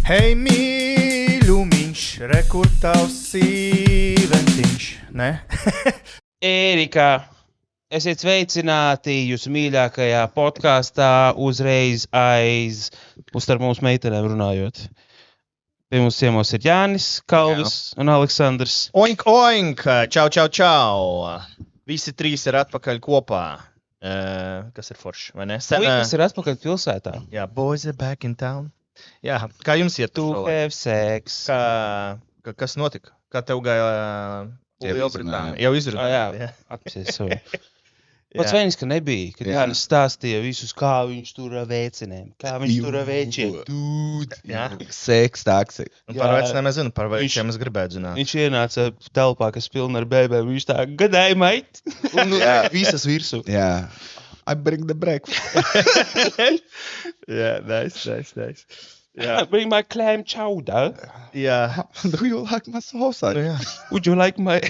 Hei, mīļumiņš, rekur tavs sīventiņš, ne? Ērika, esiet sveicināti jūsu mīļākajā podkāstā uzreiz aiz starp mūsu meitenēm runājot. Pie mums ciemos ir Jānis, Kalvis un Aleksandrs. Oink, oink, čau, čau, čau. Visi trīs ir atpakaļ kopā. Kas ir forši, vai ne? Puikas ir atpakaļ pilsētā. Jā, boys are back in town. Jā, kā jums iet? To have sex. Kas notika? Kā tev gāja Lielbritānija? Jau izrunāja. Jā, atpasies savu. Pats vainis, ka nebija, kad Jānis stāstīja visus, kā viņš tur vecinēm, kā viņš tur večiem. Jā. Seks, taksi. Un par vecinēm es zinu, par večiem es gribētu zināt. Viņš ienāca telpā, kas pilna ar bēbēm, viņš tā gadāja mait, un visas virsū. Jā. I bring the breakfast. Jā, nice. Yeah. Bring my clam chowder. Jā. Do you like my sausage? Nu, jā. Would you like my...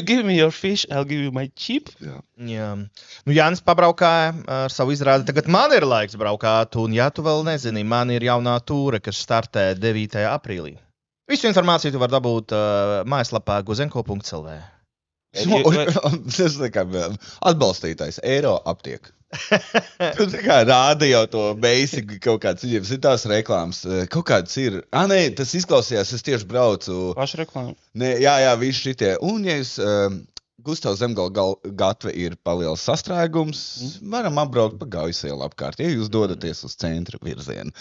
give me your fish, I'll give you my chip. Jā. Nu, Jānis pabraukāja ar savu izrādi. Tagad man ir laiks braukāt, un ja tu vēl nezini, man ir jaunā tūre, kas startē 9. aprīlī. Visu informāciju tu var dabūt mājaslapā guzenko.lv. Tas kā atbalstītājs Eiro aptiek. Tu tā kā rāda jau to basic kaut kāds, viņiem ir tās reklāmas, kaut kāds ir. Nē, tas izklausījās, es tieši braucu. Paša reklāma. Nē, jā, visi šitie. Un, ja es Gustavs Zemgala gatve ir paliels sastrēgums, varam apbraukt pa Gaujasielu apkārt, ja jūs dodaties uz centra virzienu.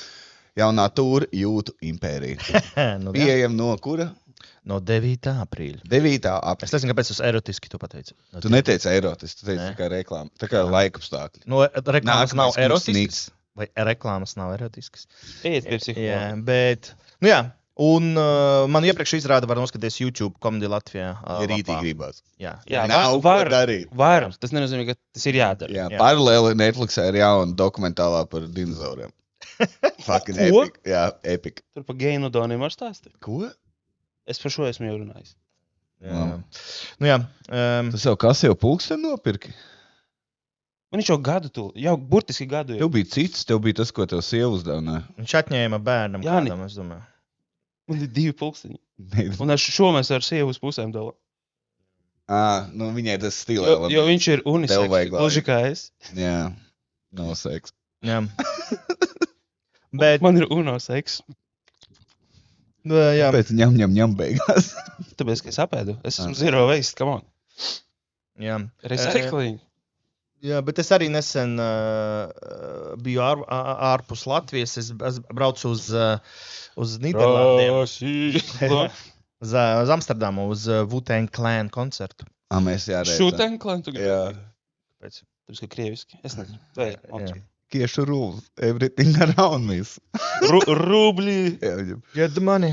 Jaunā tūra Jūtu impērija. Nu, Pieejam no kura? no 9. aprīļa. 9. Es aprīļa. nezinu, kāpēc tas erotiski tu pateici. Tu neteici erotiski, tu teici Nē. tā kā reklāma, tā kā laikapstākļi. No, reklāmas nav Nākamais erotiskas? Vai reklāmas nav erotiskas? Ejiet pie psihologa. Jā, bet, nu jā, un man iepriekš izrāda var noskatīties YouTube Comedy Latvijā. Ja rītīgi gribās. Jā. Jā, Nav var ko darīt. Var. Tas nenozīmē, ka tas ir jādara. Jā, Jā. paralēli Netflixā ir jauna dokumentālā par dinozauriem. Fucking Ko? epic. Jā, epic. Tur pa geinodoniem var stāstīt. Ko? Es par šo esmu jau runājis. Jā. Nu jā, Tas jau kas jau pulksteni nopirki? Man viņš jau gadu tu, jau burtiski gadu jau. Tev bija cits, tev bija tas, ko tev sieva uzdevināja. viņš atņēma bērnam Jāni. kādam, es domāju. Man ir 2 pulksteņi. Nē, Un ar šo mēs ar sievu uz pusēm dalām. nu viņai tas stilē. Jo viņš ir Tev unisex. vajag Gluži kā es. Jā, no seks. Jā. Bet, Man ir unoseks. jā, Pēc ņem beigās. Tāpēc, ka es apēdu. Es esmu zero waste, come on. jā. Recycling. Jā, bet es arī nesen biju ārpus Latvijas. Es braucu uz Nīderlandiem. Uz Amsterdamu, uz Wu-Tang Clan koncertu. Mēs jārēd. Šūtenklēn tu Jā. Kāpēc? Tāpēc, ka krieviski. Es nezinu. Vai, Jā. Kiešu rules. Everything around me. Rubļi. Jā, viņam. Get the money.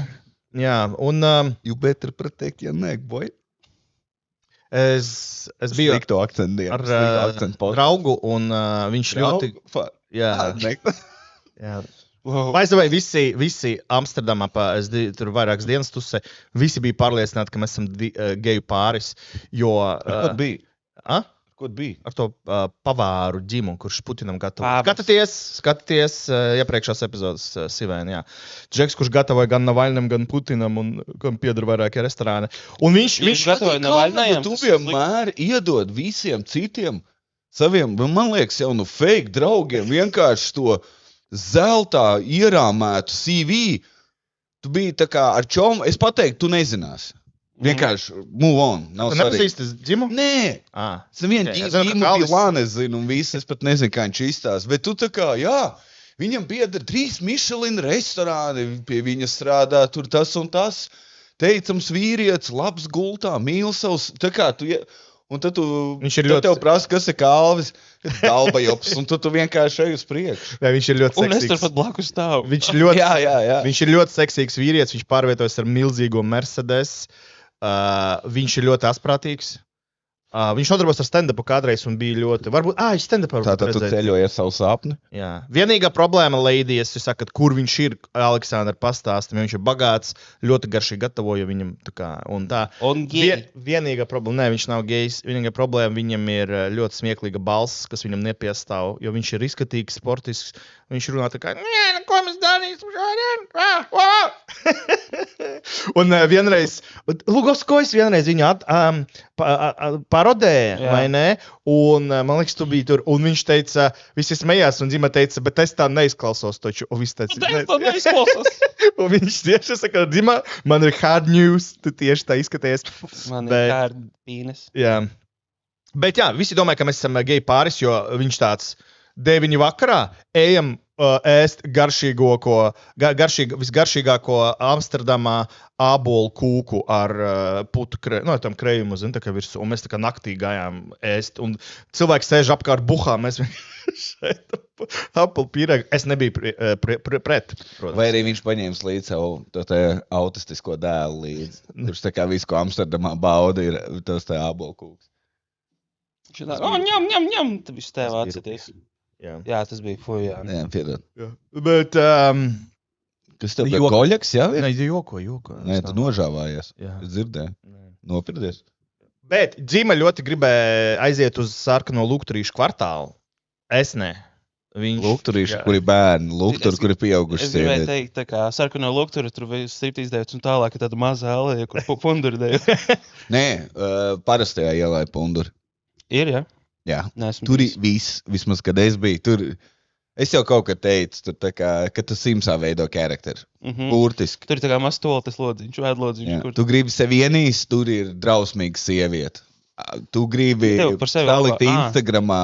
Jā, un You better protect your neck, boy. es biju Slikto akcentu dienu. ar Slikto akcentu postu. draugu, un viņš ļoti... Jā, jā. Wow. Vai es domāju, visi Amsterdamā, tur vairākas dienas tusē, visi bija pārliecināti, ka mēs esam geju pāris, jo... Ko bija? Ko bija? Ar to pavāru ģimu, kurš Putinam gatavo. Pāvars. Skatieties iepriekšās epizodes Sivēn, jā. Džeks, kurš gatavoja gan Navaļnam, gan Putinam, un kam pieder vairākie restorāni. Un viņš gatavoja Navaļnajam. Tu vienmēr iedod visiem citiem saviem, man liekas, jau nu fake draugiem vienkārši to zeltā ierāmētu CV. Tu biji tā kā ar čomu, es pateiktu, tu nezināsi. Vienkārši move on. Nav Tu svarīgi. nepazīstas ģimu? Nē. Es nevienu Es zinu, ka ģimu Kalvis- Pilānu es zinu, un viss, es pat nezinu, kā viņš izstās. Bet tu tā kā, jā, viņam pieder 3 Michelin restorāni, pie viņa strādā tur tas un tas. Teicams vīrietis, labs gultā, mīl savus, tā kā tu, un tad tu, Viņš ir tad ļoti- tev prasa, kas ir Kalvis, dalbajops, un tu vienkārši ej uz priekšu. Vai viņš ir ļoti Un es tur seksīgs? pat blakus stāvu. Viņš ir ļoti seksīgs vīrietis, viņš pārvietojas ar milzīgo Mercedes. Viņš ir ļoti asprātīgs. Viņš nodarbojas ar stand-upu kādreiz un bija ļoti... Varbūt, viņš stand-upā varbūt Tātad tu redzēja. ceļoji ar savu sapni. Jā. Vienīgā problēma, lady, es saku, kur viņš ir, Aleksandra pastāstam, viņš ir bagāts, ļoti garšīgi gatavoja viņam tā kā, un tā. Un geji. Vienīgā problēma, viņš nav gejs, vienīgā problēma, viņam ir ļoti smieklīga balss, kas viņam nepiestāv, jo viņš ir izskatīgs, sportisks, viņš runā tā kā, ko mēs darīsim šodien? Un vienreiz, Lugovskojs vienreiz viņu parodēja, Jā. vai ne? Un man liekas, tu biji tur, un viņš teica, visi smējās, un Dzima teica, bet es tā neizklausos taču. Un viss teica, un viņš tieši saka, Dzima, man ir hard news, tu tieši tā izskaties. Man Bet- ir kāda pīnes. Jā. Bet jā, visi domāja, ka mēs esam geji pāris, jo viņš tāds 9 vakarā ejam ēst visgaršīgāko Amsterdamā ābolu kūku ar putu tam krējumu, zin, tā kā virsū. Un mēs tā kā naktī gājām ēst. Un cilvēki sēž apkārt buhā, mēs šeit apelu pīrēgu. Es nebiju pret, protams. Vai arī viņš paņēma līdzi savu to te autistisko dēlu līdzi. Kurš tā kā visu, ko Amsterdamā bauda, ir tos te ābolkūks. Viņš tā, ņem, tad viss tev atceties. Jā. Jā, tas bija fujā. Jā, piedod. Jā. Bet, Kas tev bija Joko. goļaks, jā? nē, joko. Nē, tu nožāvājies. Jā. Es dzirdēju. Nopirdies. Bet Dzīma ļoti gribēja aiziet uz sarkano lukturīšu kvartālu. Es ne. Viņš Lukturīši, Jā. kuri bērni, lukturi, kuri pieauguši Es gribēju sievieti. teikt, tā kā sarkano luktura, tur bija striptīs dēļ, un tālāk ir tāda mazā aleja, kur punduri dēļ. Nē, parastajā ielā ir punduri. Ir, jā? Jā. Neesmu Tur ir bijis. viss, vismaz, kad es biju. Tur, es jau kaut kad teicu, tur tā kā, ka tu Simsā veido karakteru. Mhm. Burtiski. Tur ir tā kā mazs toltes lodziņš, vēdlodziņš, Jā. kur Tu gribi sevi ienīst, tur ir drausmīga sieviete. Tu gribi Tev par sevi salikt labā- Instagramā,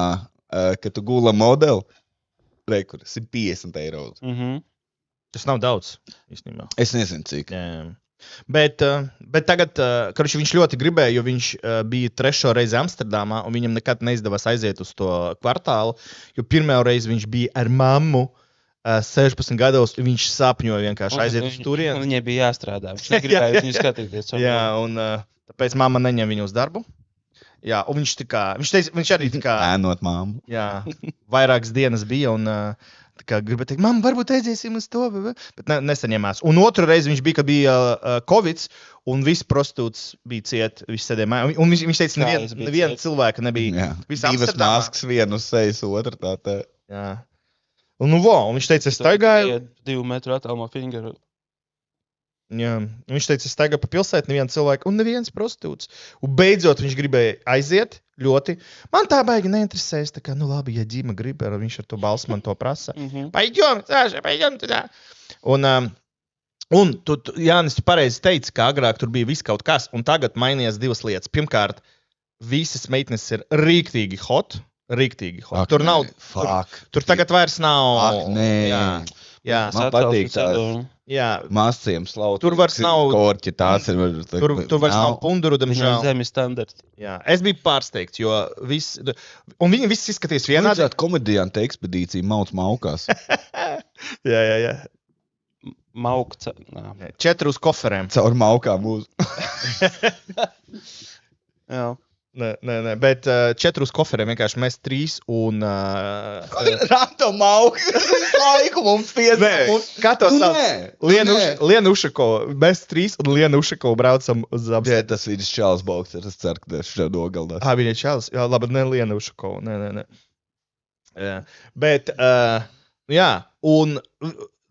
ka tu gula modeli. Rekur, 150 eiro. Mhm. Tas nav daudz, īstenībā. Es nezinu, cik. Jā. Bet tagad, kurš viņš ļoti gribēja, jo viņš bija 3. reizi Amsterdamā, un viņam nekad neizdevās aiziet uz to kvartālu, jo pirmā reize viņš bija ar mammu 16 gados, un viņš sapņoja vienkārši aiziet uz turieni. Viņai bija jāstrādā. Viņš negribēja viņu skatīties. Jā, un tāpēc mamma neņem viņu uz darbu. Jā, un viņš arī tā kā, Ēnot māmu. jā, vairākas dienas bija, un tā kā gribēja teikt, mamma, varbūt aiziesim uz to, bet nesaņēmās. Un otru reizi viņš bija, kad bija Covid, un viss prostitūts bija ciet, viss sēdēja mājā. Un viņš teica, Kājas bija neviena ciet. cilvēka nebija. Jā. Viss Divas Amsterdamā. maskas, vienu uz sejas, otru tā tā. Jā. Un, un viņš teica, es staigāju. 2 metru attālumā fingeru. Jā, viņš teica, es staigāju pa pilsētu, neviena cilvēka un neviens prostitūts. Un beidzot viņš gribēja aiziet ļoti. Man tā baigi neinteresēs, tā kā, nu labi, ja Ģima grib, viņš ar to balsu man to prasa. Paidjom, Sāša, paidjom tādā. Un tu, Jānis, tu pareizi teici, ka agrāk tur bija viss kaut kas, un tagad mainījās divas lietas. Pirmkārt, visas meitenes ir rīktīgi hot. Rīktīgi hot. Tur nav, tur tagad vairs nav. Ak, nē. Jā, Man patīk tā. jā. Masiem slaukt. Tur vairs nav- Korķi, tās ir. Tur vairs nav punduru, Viņam diemžēl. zemi standarti. Jā, es biju pārsteigts, jo viņi visi izskatījās vienādi. Vienādi komediantu ekspedīcija mauc maukās. Jā. Maukca. 4 uz koferiem. Caur maukām uz. Jā. Nē, bet 4 uz koferiem vienkārši mēs 3 un. Random maukas. Laiku mums piesaka. Kā to sauc? Nē. Liena Ušako. Mēs 3 un Liena Ušako braucam uz Jā, apstākļiem. tas ir Čāls Boksers. Es ceru, ka tas šeit nogalinās. Viņa ir čels. Jā, labi, ne Liena Ušako. Nē. Jā. Bet, jā, un.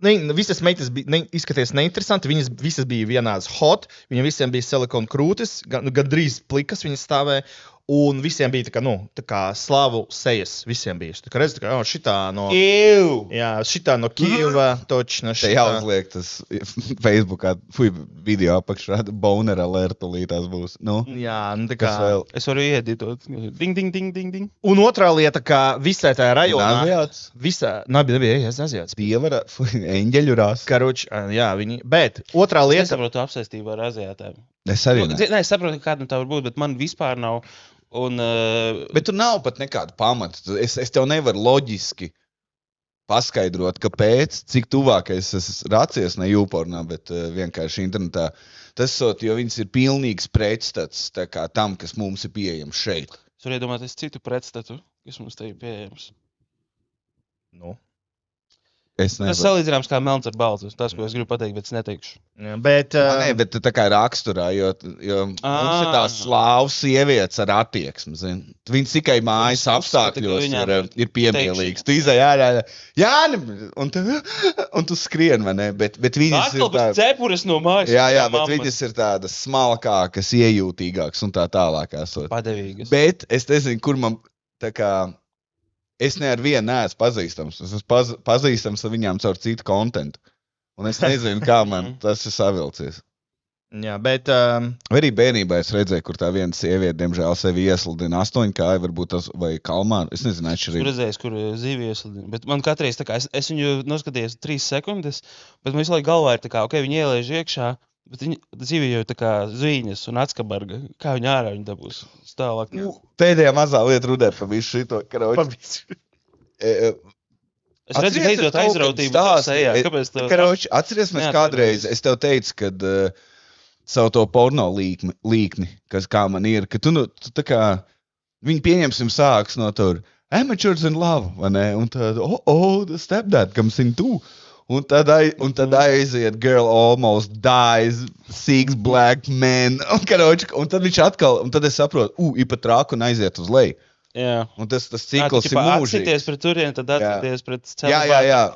Visas meitenes izskatījās neinteresanti. Viņas visas bija vienādas hot. Viņiem visiem bija silikona krūtis, gandrīz plikas viņas stāvēja. Un visiem bija tā kā slāvu sejas. Visiem bija. Tā kā redz, tā kā šitā no. Jā, šitā no Kijeva. Točna Te šitā. jāuzliek tas Facebookā, video apakšā, boner alertu līdās būs. Nu, Jā, tā kas kā. vēl? Es varu ieditot. Ding, ding, ding, ding, ding. Un otrā lieta, ka visai tajā rajonā. Aziāts. Nebija aziāts. Dievara, eņģeļu rās. Karuč, jā, viņi. Bet otrā Es lieta. saprotu apsaistību ar aziātēm. Es arī ne. Nē, es saprotu, ka kādam tā var būt, bet man vispār nav. Un, Bet tur nav pat nekāda pamata. Es tev nevaru loģiski paskaidrot, kāpēc, cik tuvākais es racies, ne jūpornā, bet vienkārši internetā. Tas sot, jo viņas ir pilnīgs pretstats tā kā tam, kas mums ir pieejams šeit. es varu iedomāties citu pretstatu, kas mums te ir pieejams. Nu. Es Tas nevaru. salīdzināms kā melns ar baltu. Tas, ko es gribu pateikt, bet es neteikšu. Jā, bet, Nē, bet tā kā raksturā, jo mums ir tās slāvas sievietes ar attieksmi, zin. Viņas tikai mājas Es uzskatu, ka apstākļos viņām ir piemīlīgas. Tu izai ārā, Jāni, un tu skrien, vai ne? Bet viņas ir Atkal pēc tādas, cepures no mājas. jā, bet mammas. viņas ir tādas smalkākas, iejūtīgākas un tā tālāk esot. Padevīgas. Bet es nezinu, kur man tā kā. Es ne ar vienu neesmu pazīstams. Es esmu pazīstams ar viņām caur citu kontentu. Un es nezinu, kā man tas ir savilcies. jā, bet Vai arī bērnībā es redzēju, kur tā viena sieviete, diemžēl, sevi iesludina 8 kāju, varbūt tas, vai kalmā. Es nezinu, Tur atšķirīgi. redzējis, kur zīvi ieslidina. Bet man katreiz tā kā, es viņu noskatījos 3 sekundes, bet man visu laiku galvā ir tā kā, ok, viņi ielēž iekšā, bet viņi zīvi jau tā kā zvīņas un atskabarga. Kā viņi ārā viņi dabūs stāvāk. Pēdējā mazā lieta rudē pa visu šito karoči. Es redzu, beidzot aizrautību tā sejā. Kāpēc tu? Karoči, atceries, mēs kādreiz, es tev teicu, kad savu to porno līkni, kas kā man ir, ka tu tā kā, viņi pieņemsim sāks no tur, amateurs in love, vai ne? Un tad, the stepdad comes in too. Un tad aiziet, girl almost dies, 6 black men, un, karoči, un tad viņš atkal, un tad es saprotu, ir pat trāku un aiziet uz leju. Jā. Un tas cikls ir mūžīgs. Atsities pret turien, tad atsities pret Jā.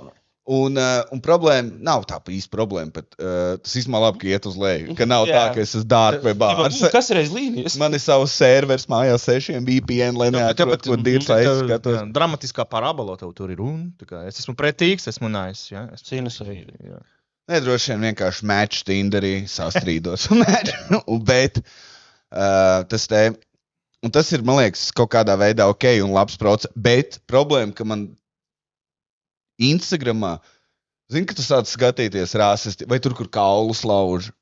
Un problēma nav tā īsta problēma, bet tas īstenībā labi, ka iet uz leju. Ka nav tā, ka es esmu dark vai bārs. Kas ir aiz līnijas? Man ir savs servers mājās 6 VPN, lai neatrod, ko dirts aizskatos. dramatiskā parabola tev tur ir un, tā kā es esmu pretīgs, esmu nice, jā. Sinusoidi. Jā. Ne, droši vien vienkārši match Tinderī sastrīdos. Bet tas te, un tas ir, man liekas, kaut kādā veidā ok un labs process, bet problēma, ka man Instagramā, zini, ka tu sāc skatīties rāsisti, vai tur, kur kaulus lauž,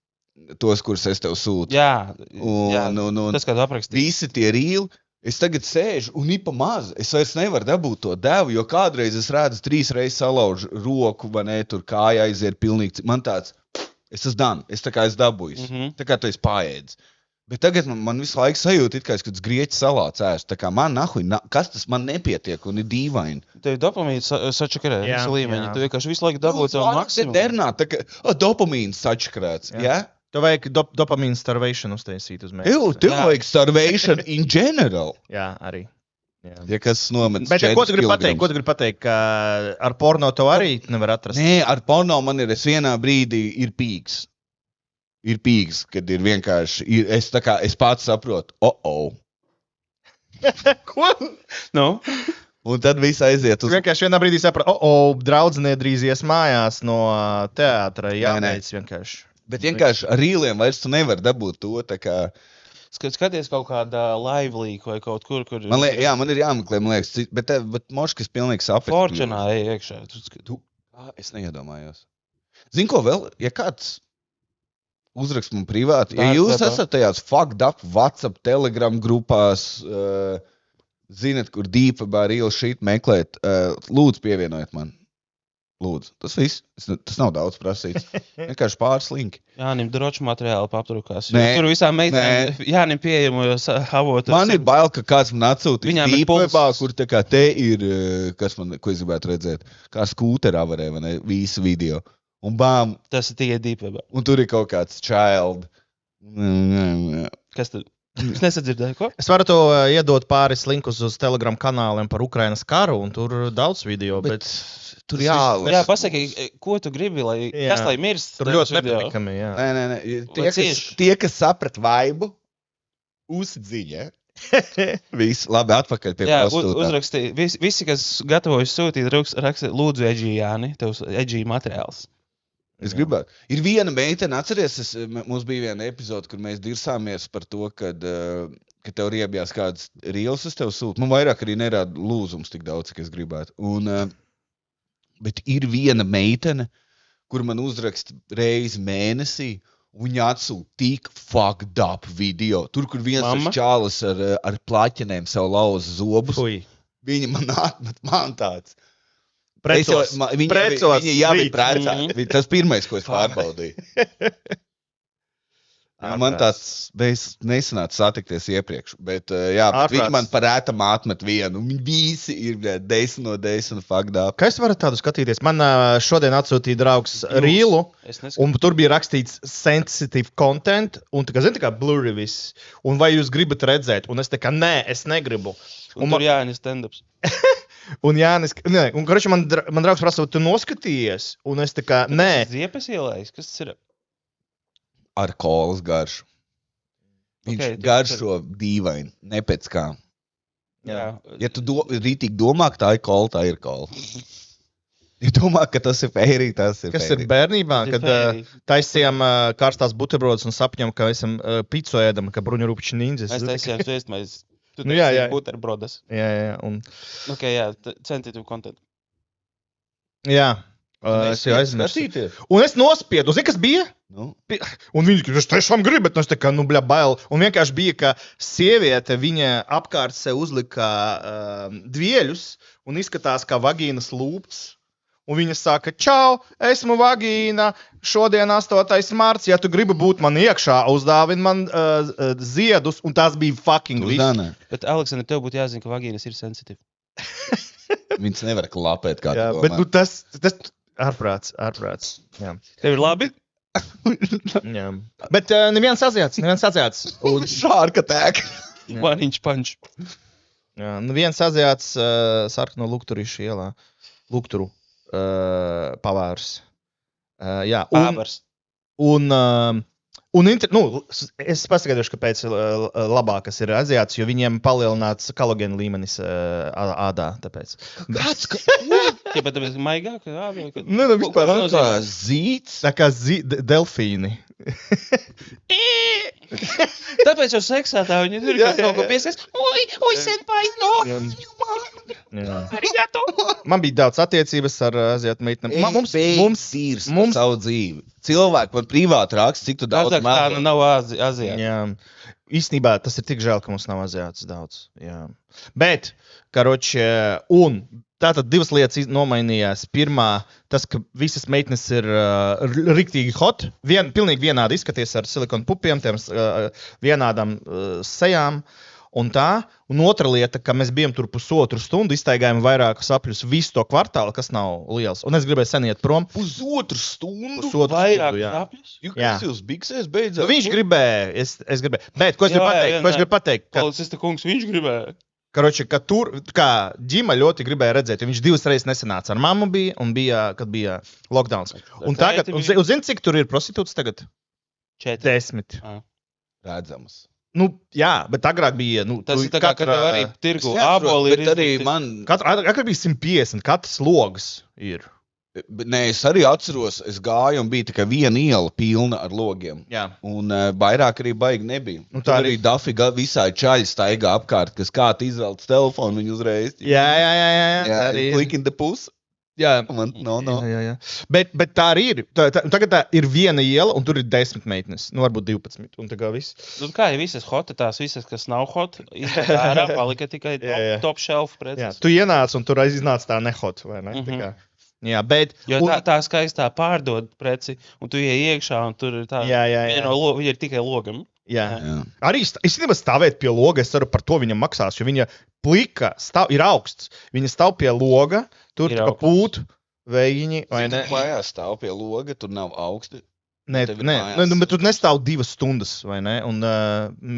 tos, kurus es tev sūtu. Jā. Un Tas, kā tu aprakstīji. visi tie rīli, es tagad sēžu un ir pa maz. Es vairs nevaru dabūt to devu, jo kādreiz es redzu 3 reizes salaužu roku, vai ne, tur kāja aiziet pilnīgi. Man tāds, es esmu done, es tā kā es dabūju. Tā kā tu esi paēdis. Bet tagad man visu laiku sajūta, it kā es kāds grieķis salāts ēst. Tā kā man nahuj, kas tas man nepietiek un ir dīvaini. Tev dopamīns sačakarē Jā, visu līmeņu. jā. Tu vienkārši visu laiku dabūji to maksimumu. Dernāt, tā kā dopamīns sačakarēts, jā? Tev vajag dopamīnu starvation uztaisīt uz mēģi. Tev vajag starvation in general. Jā, arī. Jā. Ja kas nomets Bet 4 ko tu gribi pateikt? kilogramus. Ko tu gribi pateikt, ka ar porno to arī nevar atrast? Nē, ar porno man ir, es vienā brīdī ir pīks. Ir pīks, kad ir vienkārši, es pats saprotu, Ko? Nu? Un tad viss aiziet Tu uz... vienkārši vienā brīdī saprati, draudzene drīz ies mājās no teātra. Jā, Nē. vienkārši. Bet vienkārši ar rīliem vairs tu nevar dabūt to, tā kā... Skaties kaut kādā live leak vai kaut kur. Man ir jāmeklē, man liekas, bet Moškas pilnīgi saprast. Fortunā ej iekšā. Es neiedomājos. Zini, ko vēl? Ja kāds uzrakst man privāti, ja jūs esat tajās fucked up WhatsApp, Telegram grupās, zinat, kur deepwebā real shit meklēt, lūdzu pievienojiet man. Lūdzu. Tas viss. Tas nav daudz prasīts. Vienkārši pāris linki. Jānim drošu materiāli papturukās. Nē. Tur visām meitenēm Jānim pieejamajos avotos. Man ir bail, ka kāds man atsūtīs Viņām ir deepwebā, pulss. kur tā kā te ir, ko es gribētu redzēt, kā skūterā varēja, vai ne, visu video. Un bām, Tas ir tikai deepwebā. un tur ir kaut kāds child. Kas tad? Es nesadzirdēju, ko? Es varu to iedot pāris linkus uz Telegram kanāliem par Ukrainas karu, un tur daudz video, bet Tur Tas jālasa. Jā, pasaki, ko tu gribi, Jā. kas lai mirst? tur tajos ļoti video? nepatīkami. Jā. Nē. Lai cieši. Tie, kas saprat vaibu, uzdziņa. Viss, labi, atpakaļ pie Jā, prostitūtām. uzrakstīja. Visi, kas gatavojas sūtīt, raksta, lūdzu, edžī, Jāni, tev edžī materiāls. Es gribētu. Ir viena meitene, atceries, mums bija viena epizode, kur mēs dirsāmies par to, kad tev riebjās kāds rīls uz tev sūta. Man vairāk arī nerāda lūzums tik daudz, cik es gribētu. Bet ir viena meitene, kur man uzraksta reizi mēnesī, un viņa atsūta tik fucked up video. Tur, kur viens Mamma? čālis ar plaķenēm sev lauza zobus, Fui. viņa man atmet man tāds. Precos. Viņa jau ir Rīt. precēta. Tas pirmais, ko es pārbaudīju. Jā, man tāds nesanāca satikties iepriekš, bet Ārprāts. viņi man par ētam atmet vienu. Viņi visi ir 10 no 10 fakdā. Kā es varu tādu skatīties? Man šodien atsūtīja draugs rīlu, un tur bija rakstīts sensitive content, un tā kā blurry viss. Un vai jūs gribat redzēt? Un es tā kā, nē, es negribu. Un tur Jānis stand-ups. Un Jānis, nē, un karoči man draugs prasa, tu noskatījies? Un es tā kā, nē. Ziepes ielējis, kas tas ir? Ar kolas garšu. Viņš garšo dīvaini, ne pēc kā. Jā. Ja tu rītīgi domā, ka tā ir kola, tā ir kola. Ja domā, ka tas ir fērīgi, tas ir Kas fērīgi. ir bērnībā, kad taisījām karstās buterbrodas un sapņam, ka esam picu ēdam, ka bruņu rupči nindzes. Mēs taisījām sviestmaiz. Tu Nu, jā. buterbrodas. Jā, un... Ok, jā, sensitive content. Jā, es jau aizmirsu. Skatīties. Un es nospiedu, zini, kas bija? Nu, Un viņi, es tiešām gribu, bet es tā kā, bļa, bail. Un vienkārši bija, ka sieviete, viņa apkārt sev uzlika dvieļus un izskatās kā vagīnas lūpts. Un viņa saka, čau, esmu vagīna, šodien 8. marts, ja tu gribi būt man iekšā, uzdāvini man ziedus, un tās bija fucking viss. uzdānē. Bet, Aleksandr, tev būtu jāzina, ka vagīnas ir sensitive. Viņas nevar klapēt, kā Jā, tu bet domā. tas ārprāts. Jā. Tev ir labi? Jā. Bet neviens aziāts. Un šārka tēk. One inch punch. Jā, viens aziāts sarkano lukturīšu ielā. Lukturu pavārs. Jā, Pāvars. Es paskaidrošu, kāpēc labākas ir aziāts, jo viņiem palielināts kolagēna līmenis ādā. Tāpēc. Kāds, Ja, bet tāpēc maigāk? Vispār kā zīts? tā kā delfīni. Tāpēc jau seksā tā viņi ir kaut ko pieskais. Oi, senpai, no! Jā. Arigato! Man bija daudz attiecības ar aziātu meitnēm. Mums Mums savu dzīvi. Cilvēki man privāti raksta, cik tu daudz Tā melo. nu nav Azijā. Jā. Īstenībā tas ir tik žēl, ka mums nav aziāts daudz. Jā. Bet, karoči, un tātad divas lietas nomainījās. Pirmā, tas, ka visas meitnes ir riktīgi hot. Pilnīgi vienādi izskaties ar silikonu pupiem, tiem vienādām sejām. Un tā, un otra lieta, ka mēs bijām tur pusotru stundu, iztaigājām vairākus apļus visu to kvartālu, kas nav liels. Un es gribēju sen iet prom. Pusotru stundu? Pusotru Vairāk stundu, jā. apļus? Jā. Kas jūs biksēs beidzot? Nu, viņš gribēja, es gribēju. Bet, ko es gribu pateikt? Ka, Policista kungs, viņš gribēja. karoči, ka tur, kā ģima ļoti gribēja redzēt, jo viņš divas reizes nesanāca ar mammu bija, un kad bija lockdowns. Un tagad, zini, cik tur ir prostitūts tagad? 4. 10. Redzamas. Nu, jā, bet agrāk bija, Tas ir tā kā, ka tev arī tirgu āboli ir bet arī izlikti. man... agrāk bija 150, katrs logs ir. Nē, es arī atceros, es gāju un bija tikai viena iela pilna ar logiem. Jā. Un vairāk arī baigi nebija. Nu, Tā tā arī Dafiga visai čaļi staigā apkārt, kas kāds izvelc telefonu, viņu uzreiz. Jā. Arī click in the puss. Jā. Man, no. Jā. Bet tā arī ir. Tagad tā ir viena iela, un tur ir 10 meitenes. Nu, varbūt 12. Un tā kā viss. Nu, kā jau visas hot, tās visas, kas nav hot, ārā palika tikai Jā. top shelf Jā. preces. Tu ienāc, un tur iznāca tā nehot, vai ne? Tā kā. Jā, bet... Jo tā skaistā pārdod preci, un tu iej iekšā, un tur ir tā... Jā. Viņa ir tikai logam. Jā. Jā. Arī es nevaru stāvēt pie loga, es ceru, par to viņam maksās, jo viņa plika ir augsts. Viņa stāv pie loga, tur Ir tā kā augsts. pūt, vējiņi, vai ne? Mājās stāv pie loga, tur nav augsti. Nē, Tev ir nē, mājās. bet tu nestāv 2 stundas, vai ne? Un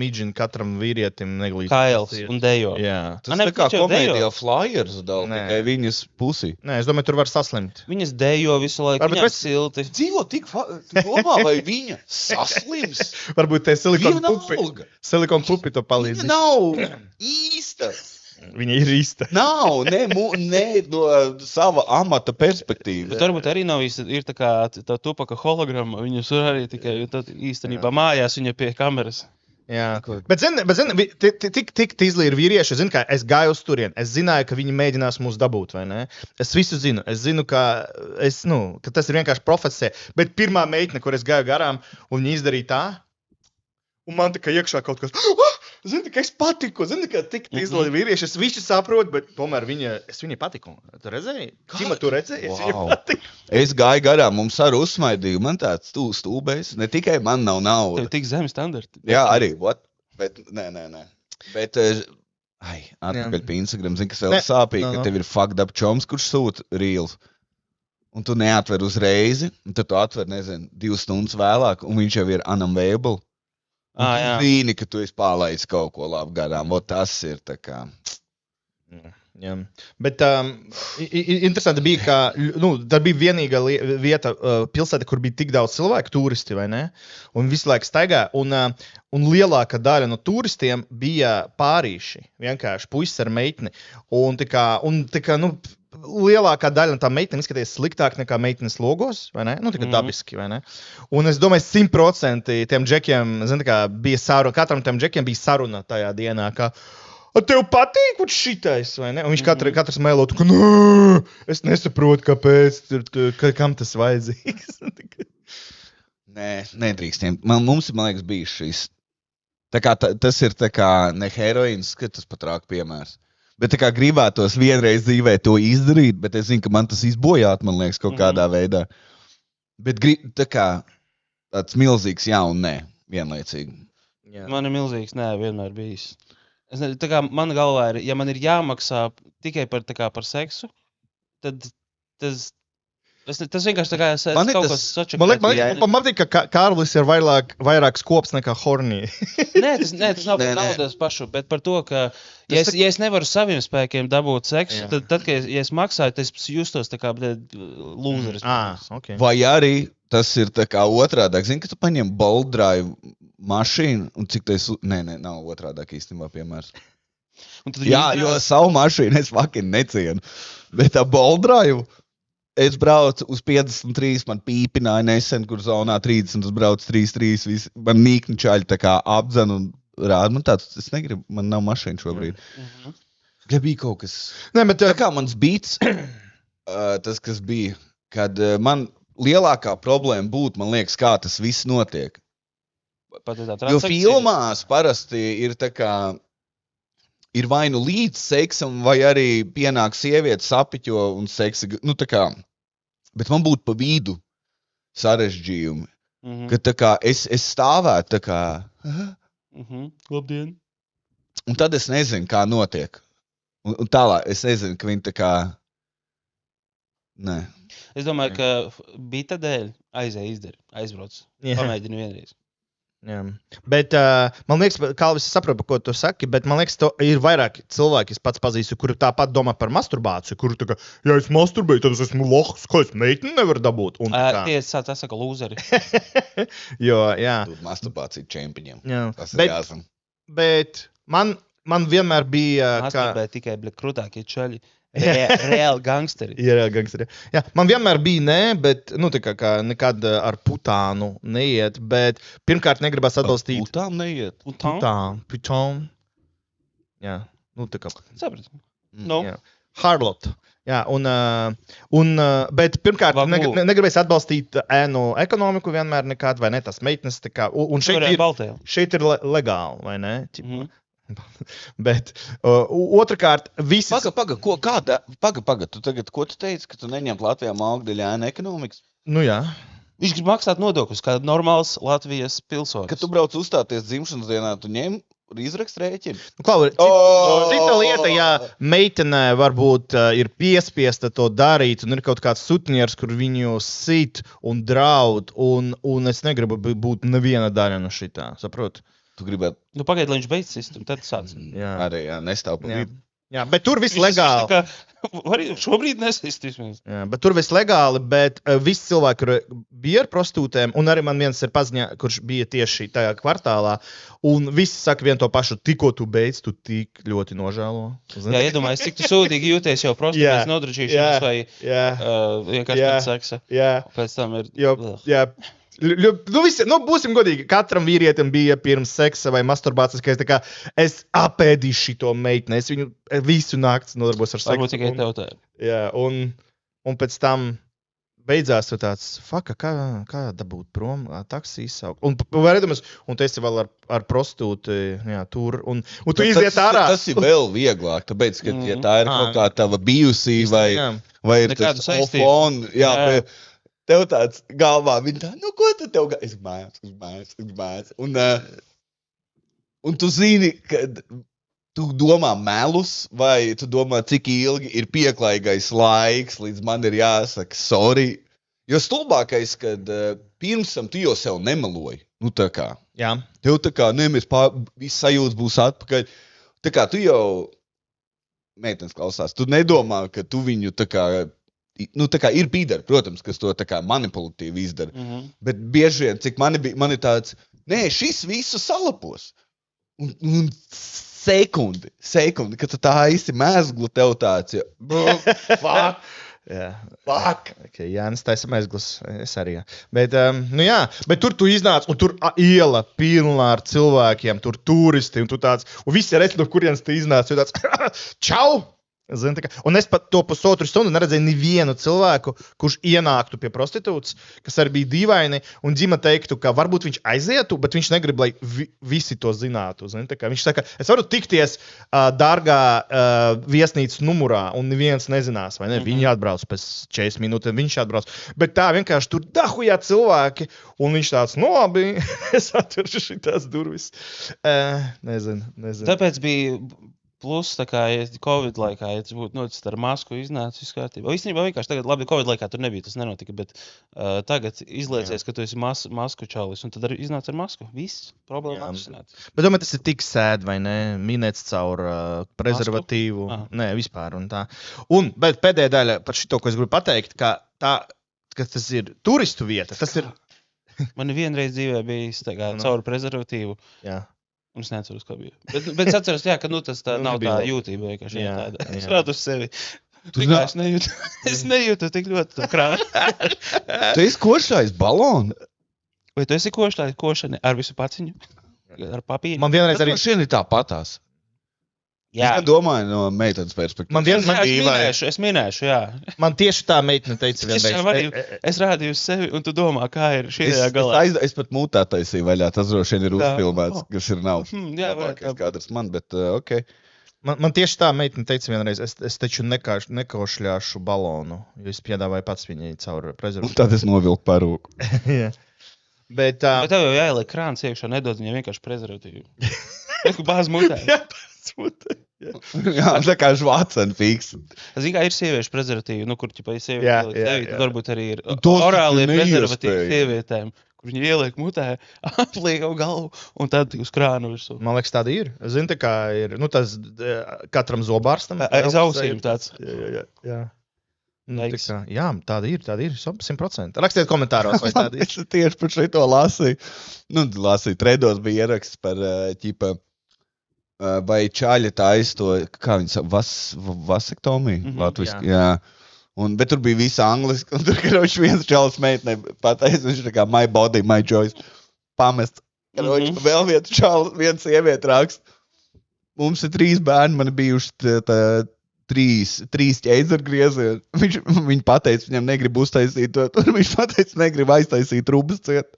midžina katram vīrietim neglīst. Kails un dejo. Jā. Tas ne, tā kā viņš jau komēdijā dejo. flyers dala, Nē. tikai viņas pusi. Nē, es domāju, tur var saslimt. Viņas dejo visu laiku, Varbūt viņām mēs- silti. Dzīvo tik, tu domā, vai viņa saslims? Varbūt te silikona pupi. Vienalga. Silikona pupi to palīdz. Viņa nav īsta. Viņa ir īsta. Nav, ne no sava amata perspektīvas. Bet varbūt arī nav īsti, ir tā kā tā tupaka holograma, viņas tur arī tikai, jo tad īstenībā mājās viņa pie kameras. Jā, bet zini, tik tīzli ir vīrieši. Zinu, ka es gāju uz turieni. Es zināju, ka viņi mēģinās mūs dabūt, vai ne? Es visu zinu. Es zinu, ka tas ir vienkārši profesija. Bet pirmā meitene, kur es gāju garām, un viņa izdarīja tā, un man tikai iekšā kaut kas. Zini, ka es patiku, zini, ka tik izlaiž vīrieši, es visu saprotu, bet tomēr es viņai patiku. Tu redzēji? Ķima, tu redzēji? Es viņai patiku. Es gāju garām, mums arī uzsmaidīja, man tāds stūbējs, ne tikai man nav nauda. Tev tik zemi standarti. Jā, arī, what? Bet, nē. Bet, atpakaļ pie Instagram, zini, kas vēl sāpīgi, ka tev ir fucked up čoms, kurš sūta reels. Un tu neatver uzreizi, un tad tu atver, nezinu, 2 stundas vēlāk, un viņš jau ir unavailable. Jā. Vīni, ka tu esi pārlaidis kaut ko labi garām, o tas ir tā kā... Jā. Bet interesanti bija, ka tā bija vienīgā vieta pilsēta, kur bija tik daudz cilvēku, turisti, vai ne? Un visu laiku staigā. Un lielākā daļa no turistiem bija pārīši. Vienkārši puisis ar meitni. Un tā kā lielākā daļa no tā meitene izskatījās sliktāk nekā meitenes logos, vai ne? Tā kā dabiski, vai ne? Un es domāju, 100% tiem džekiem, zini, kā bija saruna, katram tiem džekiem bija saruna tajā dienā, ka tev patīk šitais, vai ne? Un viņš katrs mēlot, ka es nesaprotu, kāpēc, kam tas vajadzīgs. Nē, nedrīkstiem. Mums, man liekas, bija šis. Tā kā tas ir tā kā ne heroīns, ka tas pat rāk piemērs. Bet tā kā gribētos vienreiz dzīvē to izdarīt, bet es zinu, ka man tas izbojāt, man liekas, kaut kādā veidā. Bet tā kā tāds milzīgs jā un nē, vienlaicīgi. Jā. Man ir milzīgs nē, vienmēr bijis. Es nezinu, tā kā mana galvā ir, ja man ir jāmaksā tikai par seksu, tad tas vienkārši tā kā kaut kas sačakāts. Man liekas, ka Kārlis ir vairāk skops nekā hornī. Nē, tas nav par naudas pašu, bet par to, ka ja es nevaru saviem spēkiem dabūt seksu, tad kad es maksāju, tad es justos tā kā lūzeris. Okay. Vai arī tas ir tā kā otrādāk. Zini, ka tu paņem bold drive mašīnu, un cik tas... Nē, nav otrādāk īstenībā piemērs. Jā, jo savu mašīnu es fucking necienu. Bet tā bold drive, es braucu uz 53, man pīpināja nesen, kur zonā 30, es braucu 33, man mīkni čaļi tā kā apdzen un rāda. Man tāds, es negribu, man nav mašīna šobrīd. Ja bija kaut kas... Nē, bet tā kā mans beats, tas, kas bija, kad man lielākā problēma būtu, man liekas, kā tas viss notiek. Jo filmās parasti ir tā kā, ir vai nu līdz seksam, vai arī pienāk sieviete sapiķo un seksa, tā kā, bet man būtu pa vidu sarežģījumi, ka tā kā es stāvētu tā kā, labdien. Un tad es nezinu, kā notiek. Un tālāk, es nezinu, ka viņi tā kā, nē. Es domāju, ka bita dēļ aizbrauc, pamēģinu vienreiz. Jā. Bet man liekas, Kalvis, es saprotu, ko tu saki, bet man liekas, ir vairāk cilvēki, es pats pazīstu, kuri tāpat domā par masturbāciju, kuri tā kā, ja es masturbēju, tad es esmu lohs, ko es meiteni nevaru dabūt. Tie tā saka lūzeri. Jo, jā. Masturbācija čempiņiem. Jā. Tas ir jāsam. Bet man vienmēr bija... Masturbēja tikai krutākie čaļi. Reāli gangsteri. Jā, gangsteri. Jā, man vienmēr bija nē, bet, tā kā nekad ar putānu neiet, bet pirmkārt negribas atbalstīt. Putām neiet? Putām. Jā, tā kā. Sapratu. Jā. Harlot. Jā, bet pirmkārt negribēs atbalstīt ēnu ekonomiku vienmēr nekad, vai ne, tas meitnes, tā kā, un šeit ir legāli, vai ne? Bet otrkārt, visas... Paga, tu tagad, ko tu teici, ka tu neņem Latvijā mākdeļa ēna ekonomikas? Jā. Viņš grib maksāt nodokļus, kā normāls Latvijas pilsonis. Kad tu brauc uzstāties dzimšanas dienā, tu ņem izrakst rēķinu? Cita lieta, ja meitenē varbūt ir piespiesta to darīt, un ir kaut kāds sutniers, kur viņu sit un draud, un es negribu būt neviena daļa no šitā, saproti? Tu gribētu... Pagaid, lai viņš beidz sist, un tad sāc. Arī, nestāv pa vidu. Jā, bet tur viss legāli. Šobrīd nesist vismaz. Jā, bet tur viss legāli, bet visi cilvēki, kuri bija ar prostitūtēm, un arī man viens ir paziņā, kurš bija tieši tajā kvartālā, un visi saka vienu to pašu, tikko tu beidz, tu tik ļoti nožēlo. Jā, iedomājies, cik tu sūdīgi jūties jau prostitūtas nodraģīšanas vai vienkārši pēc seksa. Jā. Pēc tam ir... Jā. Būsim godīgi, katram vīrietim bija pirms seksa vai masturbācijas, ka es apēdīšu šito meitni, es viņu visu nakts nodarbos ar seksu. Varbūt tikai tev tā. Jā, un pēc tam beidzās tu tāds, kā dabūt prom, taksi izsaukt. Un tu esi vēl ar prostitūti, tur, un tu iziet ārā. Tas ir vēl vieglāk, tāpēc, ka, ja tā ir kaut kā tava bijusī vai ir tas ofon, tev tāds galvā, viņa tā, ko tu tev es mājās. Un tu zini, ka tu domā melus, vai tu domā, cik ilgi ir pieklājīgais laiks, līdz man ir jāsaka sorry. Jo stulbākais, kad pirms tam tu jau sev nemeloji. Nu tā kā. Jā. Tev tā kā, viss sajūtas būs atpakaļ. Tā kā tu jau, meitenes klausās, tu nedomā, ka tu viņu tā kā ir pīdari, protams, kas to tā kā manipulatīvi izdara. Bet bieži vien, cik man ir tāds, šis visu salapos. Un sekundi, kad tu tā īsti mēzglu tev tāds, fuck. Fuck. Okay, Jānis taisa mēzglas, es arī. Bet tur tu iznāc, un tur iela pilnā ar cilvēkiem, tur turisti, un tu tāds, un visi redz, no kurienes tu iznāc, un tāds, čau! Zini, un es pat to pusotru stundu neredzēju nevienu cilvēku, kurš ienāktu pie prostitūtas, kas arī bija dīvaini, un Dzima teiktu, ka varbūt viņš aizietu, bet viņš negrib, lai visi to zinātu. Zini, viņš saka, es varu tikties dārgā viesnīcas numurā, un neviens nezinās, vai ne? Viņi atbrauc pēc 40 minūtēm, viņš atbrauc. Bet tā vienkārši tur dahujā cilvēki, un viņš tāds, labi, es atveršu šitās durvis. Nezinu. Tāpēc bija... Plus, tā kā Covid laikā, ja tas būtu noticis ar masku, iznāca viss kārtībā. Īstenībā vienkārši tagad, labi, Covid laikā tur nebija, tas nenotika, bet tagad izliecies, ka tu esi masku čalis, un tad arī iznāca ar masku. Viss, problēma atrisināta. Bet domāju, tas ir tik sēd, vai ne? Minēts caur prezervatīvu. Nē, vispār un tā. Bet pēdējā daļa par šito, ko es gribu pateikt, ka tas ir turistu vieta, tas ir... Man vienreiz dzīvē bijis caur prezervatīvu. Jā. Un es neceros, kā bija. Bet es atceros, ka tas tā nav tā jūtība vienkārši. Es rādu uz sevi. Es nejūtu. Es nejūtu tik ļoti to krānu. Tu esi košājis balonu? Vai tu esi košājis košani ar visu paciņu? Ar papīru? Man vienreiz arī... Šien ir tā patās. Jā. Es domāju no meitenes perspektīvas. Es minēšu, jā. Man tieši tā meitene teica vienreiz. Es rādīju uz sevi, un tu domā, kā ir šajā galā. Es pat mūtā taisīju vaļā, tas droši vien ir uzfilmēts, kas ir nav. Jā, kādrs man, bet ok. Man tieši tā meitene teica vienreiz, es taču nekošļāšu balonu, jo es piedāvāju pats viņai caur prezervatīvu. Un tad es novilku parūku. Jā. Bet tev jau jāieliek krāns iekšā, nedod viņai vienkārši prezervatīvu. Bāz mutē. Jā, bāz mutē. Jā, tā kā žvācen fiks. Es zinu, kā ir sieviešu prezervatīvi, kur ķipa ir sieviešu sevi, tad varbūt arī ir orālie prezervatīvi sievietēm, kur viņi ieliek mutē, apliek galvu un tad uz krānu virsū. Man liekas, tāda ir. Zinu, tā kā ir, tas katram zobārstam. Aiz ausīm tāds. Jā. Jā, tāda ir 100%. Rakstiet komentāros, vai tāda ir. Es tieši par šito lasīju. Lasīju, tredos bija ieraksts par ķipa, vai čaļa taisa to, kā viņi saka, vasektomiju? Latviski, jā. Bet tur bija visi angliski, un tur, karoči, viens čalis meitnei pateica, viņš tā kā my body, my choice, pamest. Karoči, vēl viens sieviete raksta. Mums ir 3 bērni, man bijuši trīs ķēzargriezieni. Viņi pateica, viņam negrib uztaisīt to, tur viņš pateica, negrib aiztaisīt rubas ciet.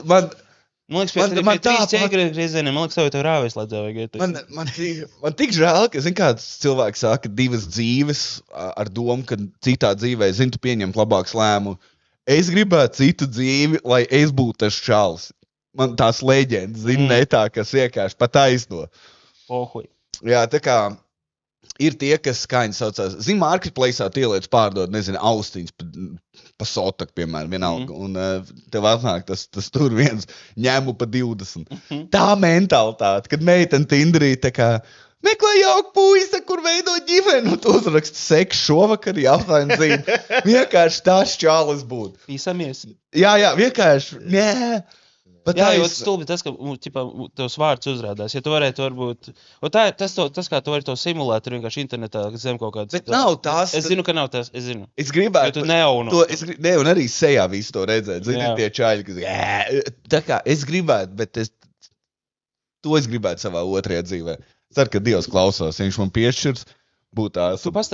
Man liekas, pēc 3 ķēzargriezieniem, man liekas, tev rāvēs ledzē vajag. Man tik žēl, ka, kāds cilvēks saka 2 dzīves ar domu, ka citā dzīvē, tu pieņemt labāks lēmumu. Es gribētu citu dzīvi, lai es būtu tas čalis. Man tās leģendas, ne tā, kas vienkārši pataisno. Pohuj. Jā, tā kā ir tie, kas, kā viņi saucās, marketplace'ā tielietas pārdod, austiņas pa sotaku, piemēram, vienalga. Un tev atnāk tas tur viens ņēmu pa 20. Tā mentalitāte, kad meitene Tinderī tā kā meklē jauku puisi, kur veido ģimeni, un tu uzraksti seks šovakar jautājumu zīmi. Vienkārši tās čālis būtu. Pīsamies. Jā, vienkārši, nē. Jā, jo stulbi tas, ka tavs vārds uzrādās. Ja tu varētu varbūt... Tas, kā tu vari to simulēt, ir vienkārši internetā zem kaut kāds... Bet nav tās... Es zinu, ka nav tās, es zinu. Es gribētu... Jo tu neaunu. Ne, un arī sejā visu to redzēt. Zini, tie čaļi, kas... Tā kā es gribētu, bet to es gribētu savā otrajā dzīvē. Ceru, ka Dievs klausās, ja viņš man piešķirs. būt Tu tās.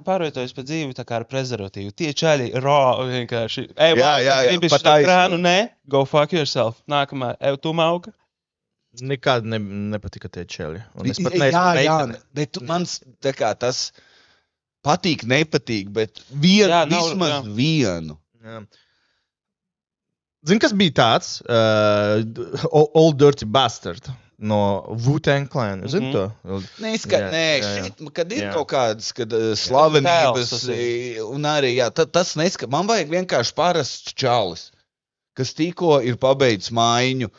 pārvietojies pa dzīvi tā kā ar prezervatīvu. Tie čaļi, vienkārši. Jā, Gribi pat šo taisni. krānu, nē, go fuck yourself. Nākamā, tu mauka. Nekad nepatika tie čeli. Un es pat Jā, bet mans tā kā tas patīk, nepatīk, bet vismaz vienu. Jā. Zini, kas bija tāds? Old Dirty Bastard no Wu-Tang Clan. Zini to? Kad ir kaut kādas slavenības, un arī, tas man vajag vienkārši parasts čalis, kas tikko ir pabeidzis mājiņu,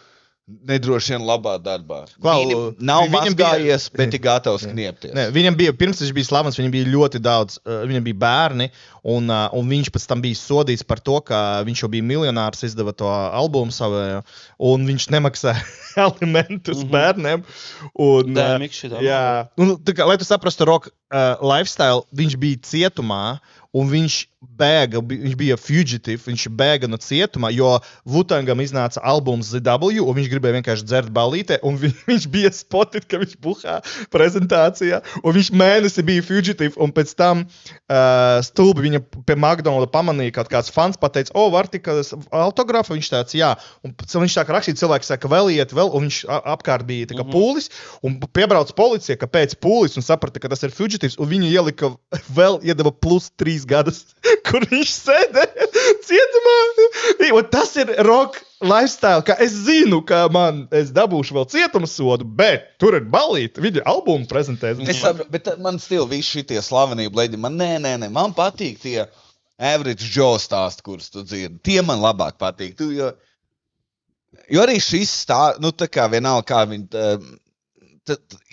nedroši vien labā darbā. Viņam nav mazgājies, bet ir gatavs kniepties. Ne, viņam bija, pirms viņš bija slavens, viņam bija ļoti daudz, viņam bija bērni, un viņš pēc tam bija sodīts par to, ka viņš jau bija miljonārs, izdeva to albumu savējo, un viņš nemaksāja alimentus bērniem. Un, lai tu saprastu rock lifestyle, viņš bija cietumā, un viņš bija fugitive, viņš bēga no cietuma, jo Wu-Tangam iznāca albums ZW, un viņš gribēja vienkārši dzert balītē, un viņš bija spotted, ka viņš buhā prezentācijā, un viņš mēnesi bija fugitive, un pēc tam stulbi viņa pie McDonalda pamanīja, kaut kāds fans pateica, var tika autografu, viņš tāds, jā, un viņš tā kā rakstīt, cilvēki saka, vēl iet, un viņš apkārt bija tā kā pūlis, un piebrauc policija, ka pēc pūlis, un saprata, ka tas ir fugitives, un viņu ielika vēl, iedeva plus 3 gadus, kur viņš sēdē cietumā. Un tas ir rock lifestyle, ka es zinu, ka es dabūšu vēl cietumsodu, bet tur ir balīti, viņa albumu prezentēs. Es saprotu, bet man stil visi šitie slavenību leģi, man patīk tie average Joe stāsti, kurus tu dzirdi. Tie man labāk patīk. Jo arī šis tā kā vienalga, kā viņi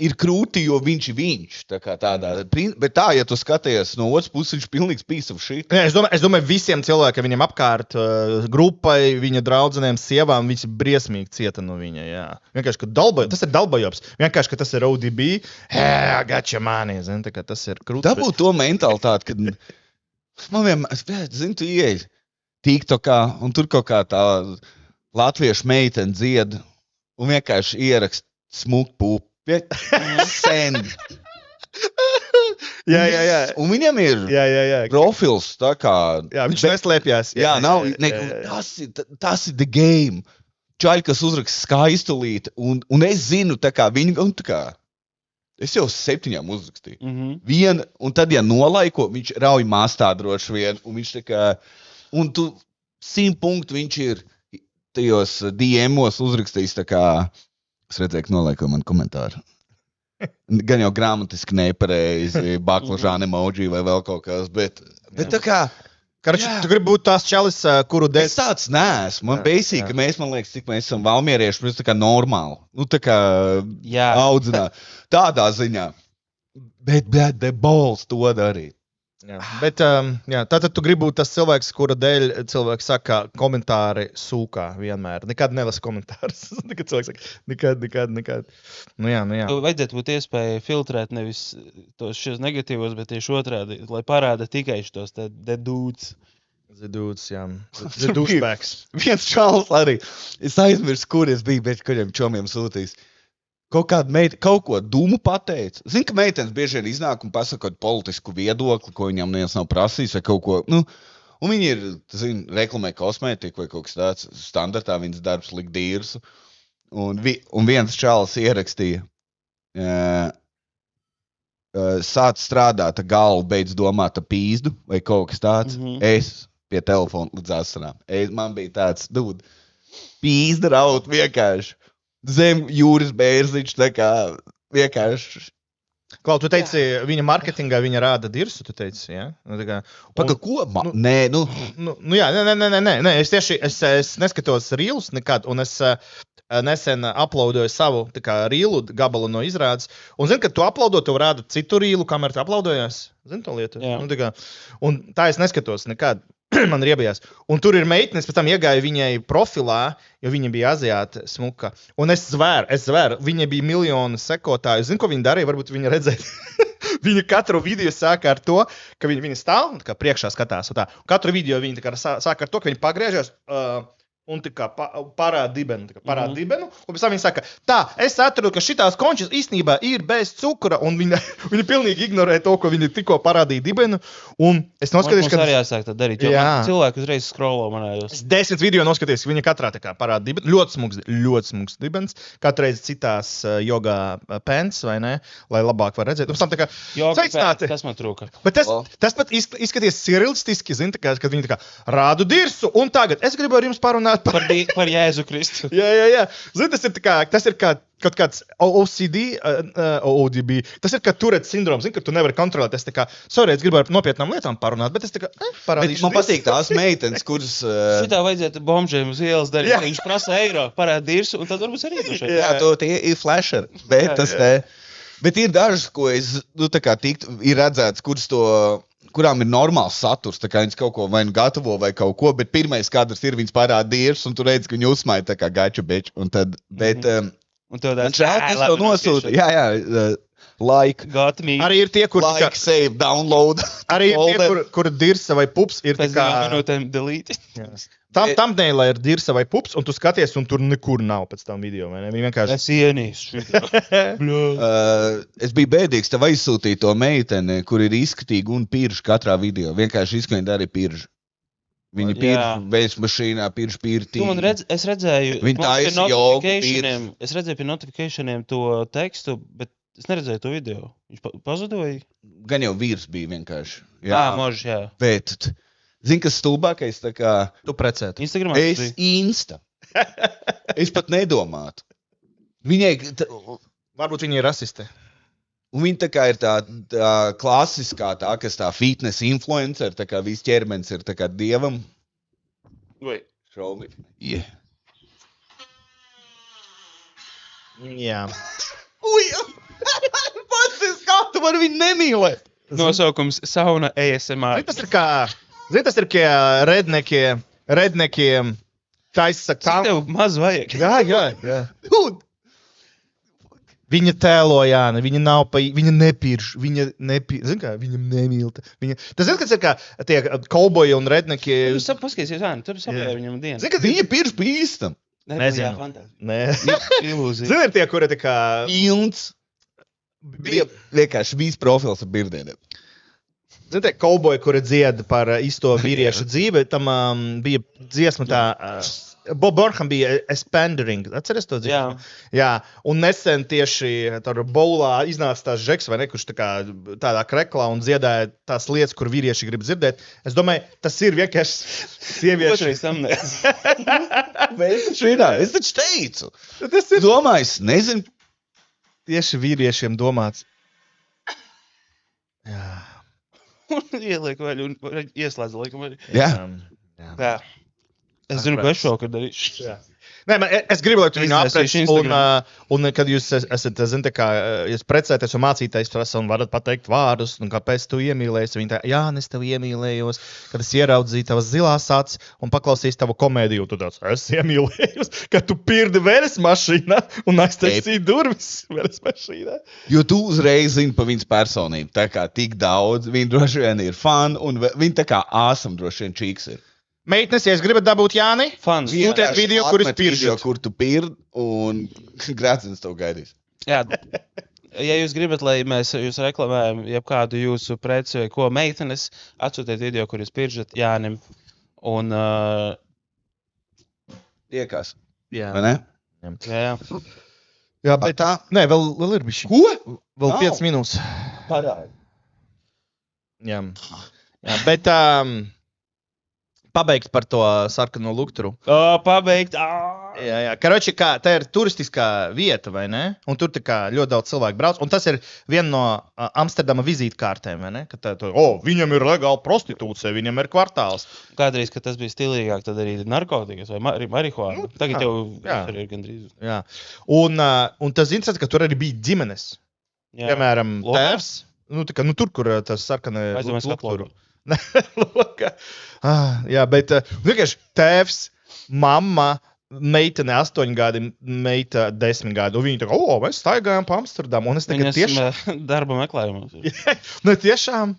ir krūti, jo viņš ir viņš. Tā kā tādā. Bet tā, ja tu skaties no otras puses, viņš pilnīgs piece of shit. Es domāju, visiem cilvēkiem viņam apkārt, grupai, viņa draudzenēm, sievām, viņš briesmīgi cieta no viņa, jā. Vienkārši, ka tas ir dalbajops. Vienkārši, ka tas ir ODB, gotcha mani, zin, tā kā tas ir krūti. Dabūt to mentalitāti, kad man vienmēr, zin, tu ieeji TikTokā, un tur kaut kā tā latviešu meitene dzied, un vienkārši ierakst smuk pupu. Send. Jā. Un viņam ir profils, tā kā... Jā, viņš neslēpjās. Tas ir the game. Čaļi, kas uzraksta skaistulīti, un es zinu, tā kā viņi, un tā kā, es jau 7 uzrakstīju. Viena, un tad, ja nolaiko, viņš rauj mastā droši vien, un viņš tā kā, un tu 100 punktu viņš ir tajos DM-os uzrakstījis, tā kā, es redzēju, ka nolaiko man komentāru. Gan jau gramatiski nepareizi, baklažāna emoji vai vēl kaut kas, bet tā kā... Karači, tu gribi būt tās čalis, kuru dēļ... Es tāds neesmu. Man basic, ka mēs, man liekas, cik mēs esam valmierieši, mēs tā kā normāli. Nu, tā kā audzinā. Tādā ziņā. Bet the balls to darīt. Jā. Bet, tātad tu gribi būt tas cilvēks, kura dēļ cilvēks saka komentāri sūkā vienmēr. Nekad nelasa komentārus. Nekad cilvēks saka, nekad. Nu jā. Vajadzētu būt iespēja filtrēt nevis šos negatīvos, bet tieši otrādi, lai parāda tikai šos the dudes. The dudes, jā. The douchebags. Viens čalis arī. Es aizmirsu, kur es biju, bet kuriem čomiem sūtījis. Kaut kāda meita kaut ko dumu pateica. Zinu, ka meitenes bieži vien iznāk un pasaka kaut politisku viedokli, ko viņam neviens nav prasījis, vai kaut ko. Nu, un viņi ir, reklamē kosmētiku vai kaut kas tāds. Standartā viņas darbs likt dīrsu. Un viens čalis ierakstīja, sāc strādāt ar galvu, beidz domāt ar pīzdu vai kaut kas tāds. Es pie telefona līdz asarām. Man bija tāds, pīzda raut vienkārši. Zem jūras bērziņš, tā kā vienkārši. Klau, tu teici, viņa marketingā viņa rāda dirsu, tu teici, jā? Paka, ko? Nē. Nē, es neskatos rīlus nekad, un es nesen uploadoju savu rīlu gabalu no izrādes, un zini, kad tu uploado, tev rāda citu rīlu, kamēr tu uploadojās. Zini to lietu? Un tā es neskatos nekad. Man riebījās. Un tur ir meitenes, pēc tam iegāja viņai profilā, jo viņa bija aziāte smuka. Un es zvēru, viņa bija miljonu sekotāju. Zinu, ko viņa darīja, varbūt viņa redzēja. Viņa katru video sāka ar to, ka viņa stāv, kā priekšā skatās. Katru video viņa sāka ar to, ka viņa pagriežas un tā kā parāda dibenu, un pēc tam viņa saka, tā, es atradu, ka šitās končas īstenībā ir bez cukura, un viņa pilnīgi ignorē to, ko viņa tikko parādīja dibenu, un es noskatīšu, ka... Mums arī jāsāk tā darīt, jo cilvēki uzreiz scrollo manējos. Es 10 video noskatīju, viņa katrā tā kā parāda dibenu, ļoti smugs dibens, katreiz citās jogā pants, vai ne, lai labāk var redzēt. Un tam tā kā, sveicināti! Tas man trūka. Bet tas pat izskaties surrealistiski, zin, tā kā, kad viņi tā kā rādu dirsu, un tagad es gribu ar jums parunāt par Jēzu Kristu. Jā. Zini, tas ir kā kaut kāds OCD, ODB. Tas ir kā Tourette sindroms, zini, ka tu nevari kontrolēt. Es tā kā, sorry, es gribu ar nopietnām lietām parunāt, bet es tā kā, parādīšu. Man patīk tās meitenes, kuras... Šitā vajadzētu bombžiem uz ielas darīt. Viņš prasa eiro, parāda dirsu, un tad varbūt arī došai. Jā, tie ir flasher, bet tas te... Bet ir dažas, ko es, tā kā ir redzēts, kurām ir normāls saturs, tā kā viņas kaut ko vai nu gatavo vai kaut ko, bet pirmais kadrs ir viņas parāda dirsus, un tu redzi, ka viņi uzsmaida tā kā gača bitch, un tad, bet, un tev man šādi es tev nosūtu, like, arī ir tie, kur, like, save, download, arī ir tie, kur dirsa vai pups ir pēc tā kā, minūtēm delete. Thumbnailā ir dirsa vai pups, un tu skaties, un tur nekur nav pēc tam video, vai ne? Viņi vienkārši... Es ienīstu. Es biju bēdīgs, tev aizsūtīju to meiteni, kur ir izskatīga un pirž katrā video. Vienkārši izskaņi arī pirž. Viņa pirž veids mašīnā, pirž pirtī. Es redzēju, pie notificationiem to tekstu, bet es neredzēju to video. Viņš pazudoja? Gan jau vīrs bija vienkārši. Možs, jā. Bet... Zini, kas stulbākais, tā kā... Tu precētu. Instagramā es Insta. Es pat nedomātu. Viņai... Varbūt viņa ir rasiste. Un viņa tā kā ir tā klasiskā, kas tā fitness influencer, tā kā viss ķermenis ir tā kā dievam. Vai? Show me. Yeah. Jā. Uj! Pats es kā tu vari viņu nemīlēt. Nosaukums sauna ASMR. Tas ir kā rednekiem taisa kā... Tev maz vajag. Jā. Viņa tēlo, Jāni, viņa nepirš, zin kā, viņa nemīlta. Tas zin, kas ir kā tie kauboji un redneki... Tu paskaties, Jāni, tur sapēja viņam dienu. Zin, ka viņa pirš pa īstam. Nezinu. Nē. Ilūzija. Zin, ir tie, kuri tā kā... Ilns. Vienkārši bijis profils ar birdēniem. Zin, tie kauboji, kuri dzied par īsto vīriešu dzīvi, tam bija dziesma tā... Bob Burnham bija Espandering. Atceries to dziesmu? Jā. Un nesen tieši tur bowlā iznāca tās žeks, vai ne, kurš tādā kreklā un dziedāja tās lietas, kur vīrieši grib dzirdēt. Es domāju, tas ir vienkārši sieviešu. Otrais samnēs. Es taču teicu. Tas ir domājis, nezinu. Tieši vīriešiem domāts. Jā. Ieliek vēl un ieslēdz laikam arī. Jā. Es zinu, ko es šokar darīšu. Nē, es gribu, lai tu viņu apreci, un kad jūs esat, zin, kā, jūs precēties un mācīties prasa un varat pateikt vārdus, un kāpēc tu iemīlējies, viņi tā, jā, es tev iemīlējos, kad es ieraudzīju tavas zilās acis un paklausījos tavu komēdiju, tu tāds, es iemīlējos, kad tu pirdi veres mašīnā un aiztaisīji durvis veres mašīnā. Jo tu uzreiz zini pa viņas personību, tā kā tik daudz, viņi droši vien ir fani, un viņi tā kā āsam droši vien čīks ir. Meitnes, ja es gribat dabūt Jāni, sūtiet video, kur es piržu. Kur tu pirdi, un Grācins tev gaidīs. Jā, ja jūs gribat, lai mēs jūs reklamējam jebkādu jūsu preci vai ko meitenes, atsūtiet video, kur jūs piržat Jānim. Un... Tiekās. Jā. Vai ne? Jā, bet tā... Nē, vēl ir bišķi. Ko? Vēl 5 minūtes. Parādi. Jā, bet... Pabeigt par to sarkano lukturu. Pabeigt. Jā. Karoči, tā ir turistiskā vieta, vai ne? Un tur ļoti daudz cilvēku brauc. Un tas ir viena no Amsterdama vizītkārtēm, vai ne? Viņam ir legāla prostitūcija, viņam ir kvartāls. Kādreiz, kad tas bija stilīgāk, tad arī narkotikas vai marihuāna. Tagad jau arī ir gandrīz. Jā. Un tas interesants, ka tur arī bija ģimenes. Jā. Piemēram, tēvs. Tur, kur tas sarkana lukturu. Jā, bet vienkārši tēvs, mamma, meitene 8 gadi, meita 10 gadi. Un viņi tā kā, mēs staigājām pa Amsterdamu. Un es tagad tiešām... darba meklējumos. Ne, tiešām.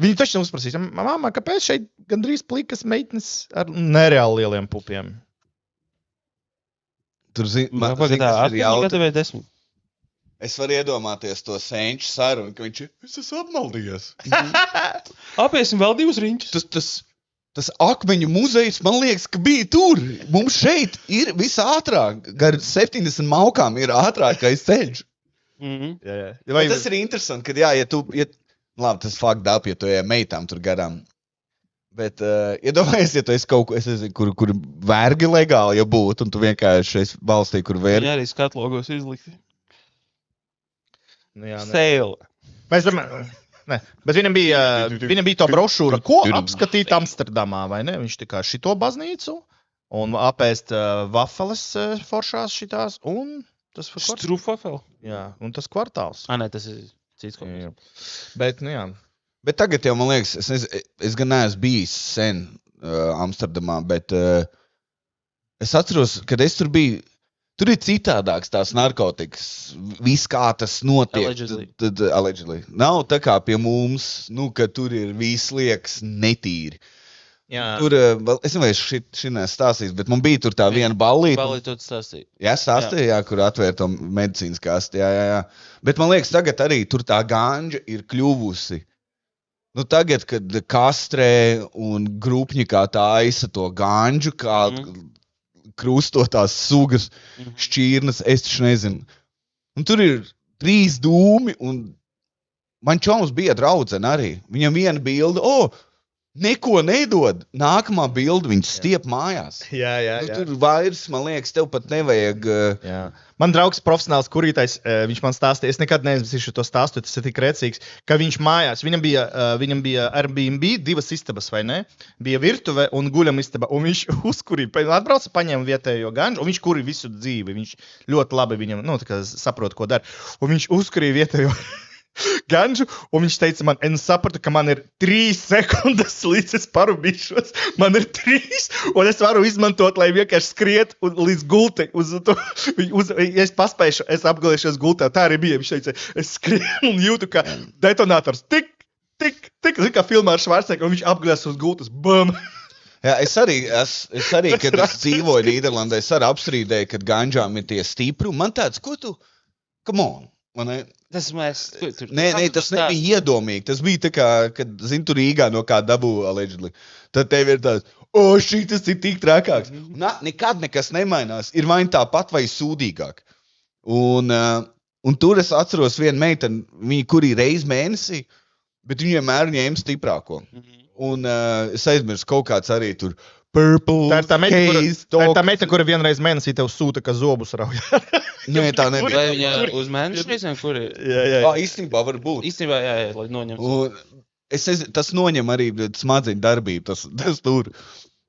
Viņi taču neuzprasīs, mamma, kāpēc šeit gandrīz plikas meitenes ar nereāli lieliem pupiem? Tur man Pagadā, gatavē 10. Es varu iedomāties to senču sarunu, ka viņš ir, es esmu apmaldījies. Apiesim vēl 2 riņķus. Tas akmeņu muzejs, man liekas, ka bija tur. Mums šeit ir visātrāk. Gar 70 maukām ir ātrākais ceļš. Jā. Vai tas ir interesanti, kad, ja tu, labi, tas fucked up, ja tu ej meitām tur garām. Bet, iedomājies, ja tu esi kaut ko, kur vergi legāli, ja būtu, un tu vienkārši esi valstī, kur vergi. Jā, arī skatlogos izlikti. Sale. Mēs domājam, ne, bet viņam bija to brošūra, ko apskatīt Amsterdamā, vai ne? Viņš tikai šito baznīcu un apēst vafeles foršās šitās un tas Strufafel. Jā, un tas kvartāls. Nē, tas ir cits kaut kas. Bet, nu jā. Bet tagad jau, man liekas, es gan neesmu bijis sen Amsterdamā, bet es atceros, kad es tur biju, tur ir citādāks tās narkotikas, viss kā tas notiek. Allegedly. Nav tā kā pie mums, ka tur ir viss liekas netīri. Jā. Tur, es nevajag šī stāstīs, bet man bija tur tā viena ballīte. Ballīte tu stāstīja. Jā, stāstīja, jā, kur atvēr to medicīnas kasti, jā. Bet man liekas, tagad arī tur tā ganģa ir kļuvusi. Nu, tagad, kad kastrē un grupņikā taisa to ganģu, kā krustotās sugas, šķirnes, es taču nezinu. Un tur ir 3 dūmi, un man čoms bija draudzene arī. Viņam viena bilde, neko nedod. Nākamā bilde, viņš stiep mājās. Jā. Tur vairs, man liekas, tev pat nevajag... Jā. Man draugs profesionāls kurītais, viņš man stāstīja, es nekad neizmisīšu to stāstu, tas ir tik rēcīgs, ka viņš mājās, viņam bija Airbnb 2 istabas, vai ne? Bija virtuve un guļam istaba, un viņš uzkurīja, atbrauca, paņēma vietējo ganžu, un viņš kurīja visu dzīvi, viņš ļoti labi viņam, saprot, ko dara, un viņš uzkurīja vietējo ganžu, un viņš teica man, es sapratu, ka man ir 3 sekundes līdz es parubīšos, man ir 3, un es varu izmantot, lai vienkārši skriet līdz gultei, ja es paspēšu, es apgalīšos gultē, tā arī bija, viņš teica, es skrienu un jūtu, ka detonators tik, kā filmā ar Schwarzeneggeru, un viņš apgalījās uz gultas, bam! Jā, es arī, kad es dzīvoju Nīderlandē, es arī apstrīdēju, kad ganžām ir tie stipri, man tāds, ko tu, come on, man ne? Tas mēs... Nē, tas nebija iedomīgi. Tas bija tā kā, kad, tu Rīgā no kā dabū, allegedly. Tad tev ir tāds, šitas ir tik trakāks. Nekad nekas nemainās. Ir vai tāpat vai sūdīgāk. Un tur es atceros vienu meiteni, viņa kurī reiz mēnesī, bet viņa vienmēr ņēma stiprāko. Un es aizmirsu kaut kāds arī tur purple, tā ir tā meita, kura vienreiz mēnesī tev sūta, ka zobus rauj. Nē, tā nebija. Vai viņa uz mēnešu reizēm, kur ir? Jā. Īstenībā var būt. Īstenībā, jā, lai noņem. Tas noņem arī smadzeņu darbību, tas tur.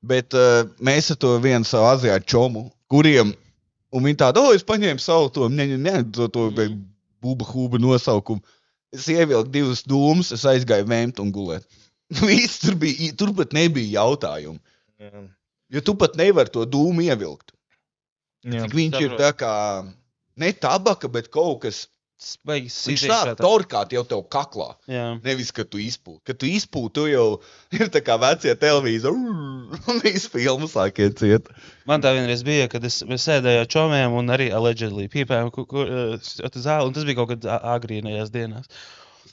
Bet mēs ar to vienu savu aziātu čomu, kuriem, un viņi tādu, es paņēmu savu to buba nosaukumu. Es ievilku 2 dūmus, es aizgāju vēmt un gulēt. Viss tur pat nebija jautājumu. Jo tu pat nevar to dūmu ievilkt. Cik viņš ir tā kā, ne tabaka, bet kaut kas, viņš tā torkāt jau tev kaklā. Jā. Nevis, ka tu izpūt. Kad tu izpūt, tu jau ir tā kā vecie televīzori, un visu filmu sāk iet ciet. Man tā vienreiz bija, kad mēs sēdējām čomiem un arī allegedly pīpējām zāli, un tas bija kaut kad agrīnajās dienās.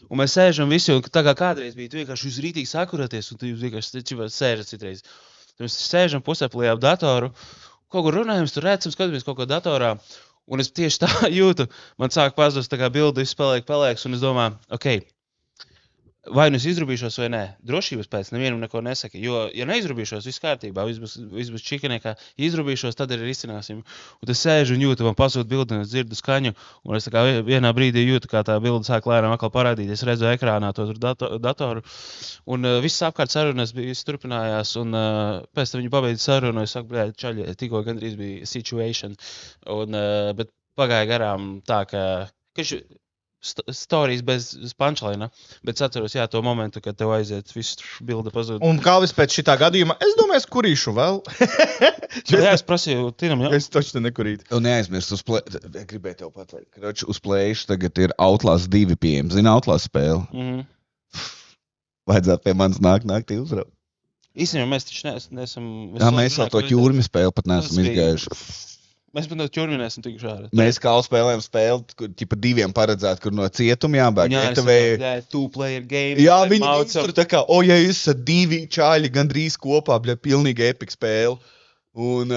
Un mēs sēžam visi, un tā kā kādreiz bija, tu vienkārši jūs rītīgi sakuraties, un tu jūs vienkārši sēžat citreiz. Mēs sēžam pusēplī ap datoru, kaut kur runājam, tur redzam, skatāmies kaut ko datorā, un es tieši tā jūtu, man sāk pazust, tā kā bildi viss palieks, un es domāju, ok, vai nu es izrubīšos vai nē, drošības pēc nevienam neko nesaka, jo, ja neizrubīšos, viss kārtībā, viss būs čikaniekā, ja izrubīšos, tad arī risināsim. Un es sēžu un jūtu, man pasūt bildi, un es dzirdu skaņu, un es tā kā vienā brīdī jūtu, kā tā bilde sāk lēnām atkal parādīties, redzu ekrānā to datoru, un viss apkārt sarunas viss turpinājās, un pēc tam viņi pabeidza sarunu, es saku, bļāj, čaļi, tikko gandrīz bija situation, un, bet pagāja garām tā, ka storijas bez punchline, bet es atceros, jā, to momentu, kad tev aiziet viss bilde pazūd. Un Kalvis pēc šitā gadījumā, es domāju, es kurīšu vēl. Jā, es prasīju Tinam, jā. Es taču te nekurītu. Un neaizmirst, gribēju tev pateikt, kroči, uz plēšu tagad ir Outlast 2 pieejams. Zini, Outlast spēle? Vajadzētu pie manis nākt uzraugt. Īstenībā mēs taču nesam... Jā, mēs vēl to ķūrmi spēli pat neesam izgājuši. Mēs pat no ķurminēsim tikuši ārā. Mēs kā spēlējam spēli, kur tipa 2 paredzēt, kur no cietuma jābēg. Two-player game. Jā, viņi tur tā kā, ja jūs esat 2 čāļi gandrīz kopā, bļa, pilnīgi epic spēle. Un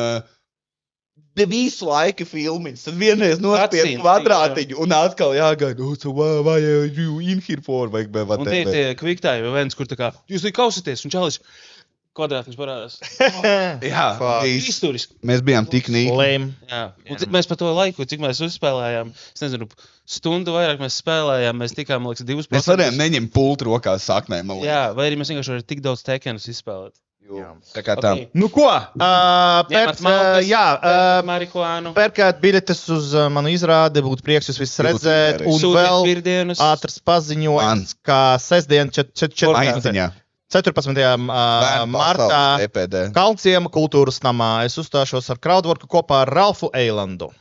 visu laiku filmiņas, tad vienreiz nospied kvadrātiņu un atkal jāgaida, so why are you in here for? Vai un tie quick time events, kur tā kā, jūs līdz kausaties, un čalis kvadrātiņš parādās. Jā, izturis. Mēs bijām tik nīki. Jā, un mēs par to laiku, cik mēs uzspēlējām, es nezinu, stundu vairāk mēs spēlējām, mēs tikām, man liekas, 2%. Mēs varējām neņemt pultu rokās saknē, man liekas. Jā, vai arī mēs vienkārši varētu tik daudz tekenus izspēlēt. Tā kā tā. Okay. Nu ko? Pērkāt biļetes uz manu izrādi, būtu prieks jūs visus redzēt. Un vēl ātrs paziņojums, kā sestdien 14. martā Kalnciema kultūras namā es uzstāšos ar crowdworku kopā ar Ralfu Eilandu.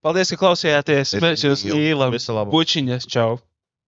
Paldies, ka klausījāties. Mēs jūs mīlam. Visu labu. Bučiņas, čau.